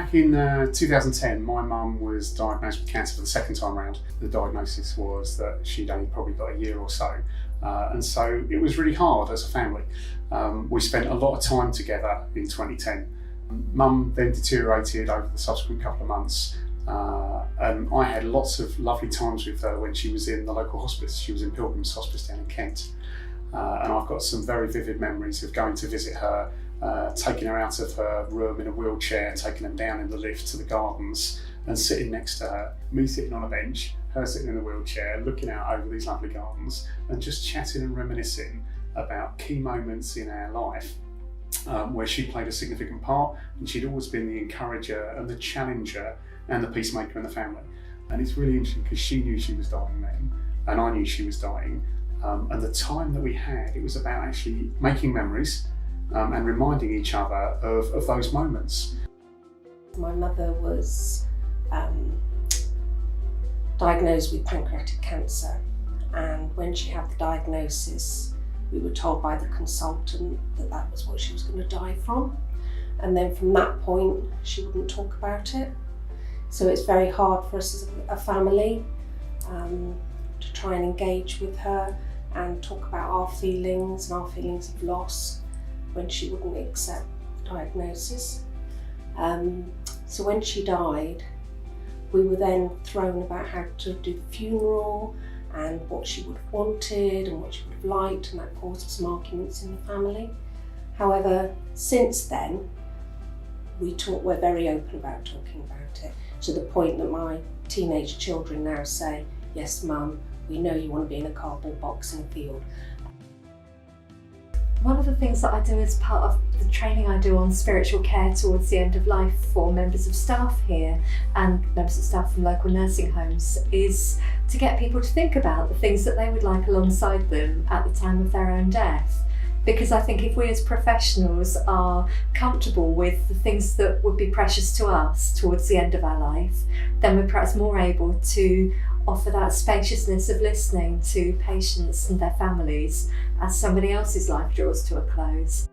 back in 2010, my mum was diagnosed with cancer for the second time round. The diagnosis was that she'd only probably got a year or so. And so it was really hard as a family. We spent a lot of time together in 2010. Mum then deteriorated over the subsequent couple of months. And I had lots of lovely times with her when she was in the local hospice. She was in Pilgrim's Hospice down in Kent. And I've got some very vivid memories of going to visit her, taking her out of her room in a wheelchair, taking her down in the lift to the gardens and sitting next to her, me sitting on a bench, her sitting in a wheelchair, looking out over these lovely gardens and just chatting and reminiscing about key moments in our life where she played a significant part, and she'd always been the encourager and the challenger and the peacemaker in the family. And it's really interesting because she knew she was dying then and I knew she was dying. And the time that we had, it was about actually making memories and reminding each other of those moments. My mother was diagnosed with pancreatic cancer, and when she had the diagnosis, we were told by the consultant that that was what she was going to die from. And then from that point, she wouldn't talk about it. So it's very hard for us as a family to try and engage with her and talk about our feelings and our feelings of loss when she wouldn't accept the diagnosis. So when she died, we were then thrown about how to do the funeral and what she would have wanted and what she would have liked, and that caused some arguments in the family. However, since then, we're very open about talking about it, to the point that my teenage children now say, "Yes, Mum, we know you want to be in a cardboard box in a field." One of the things that I do as part of the training I do on spiritual care towards the end of life for members of staff here and members of staff from local nursing homes is to get people to think about the things that they would like alongside them at the time of their own death. Because I think if we as professionals are comfortable with the things that would be precious to us towards the end of our life, then we're perhaps more able to offer that spaciousness of listening to patients and their families as somebody else's life draws to a close.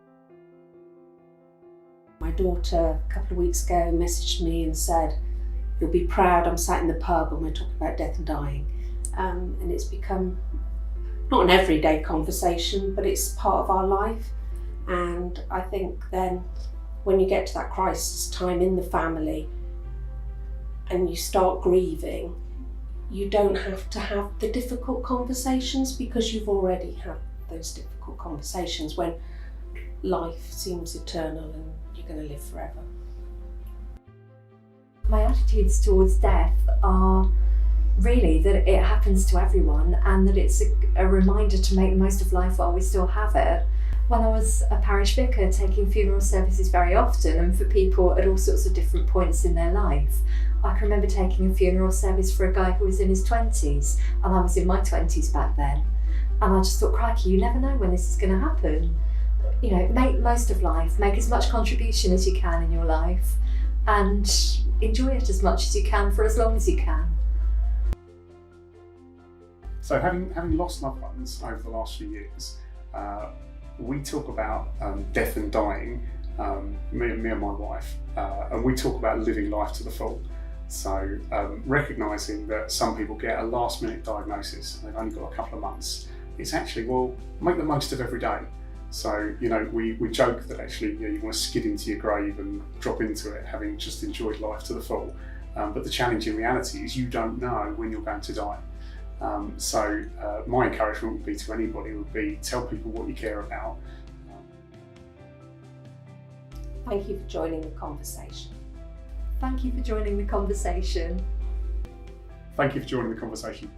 My daughter, a couple of weeks ago, messaged me and said, "You'll be proud I'm sat in the pub and we're talking about death and dying." And it's become not an everyday conversation, but it's part of our life. And I think then when you get to that crisis time in the family and you start grieving, you don't have to have the difficult conversations because you've already had those difficult conversations when life seems eternal and you're going to live forever. My attitudes towards death are really that it happens to everyone and that it's a reminder to make the most of life while we still have it. When I was a parish vicar, taking funeral services very often and for people at all sorts of different points in their life, I can remember taking a funeral service for a guy who was in his 20s and I was in my 20s back then. And I just thought, crikey, you never know when this is going to happen. You know, make most of life, make as much contribution as you can in your life and enjoy it as much as you can for as long as you can. So having lost loved ones over the last few years, we talk about death and dying, me and my wife, and we talk about living life to the full. So recognising that some people get a last minute diagnosis, they've only got a couple of months, it's actually, well, make the most of every day. So, you know, we joke that actually, you know, you want to skid into your grave and drop into it having just enjoyed life to the full. But the challenge in reality is you don't know when you're going to die. So my encouragement would be to anybody would be tell people what you care about. Thank you for joining the conversation. Thank you for joining the conversation. Thank you for joining the conversation.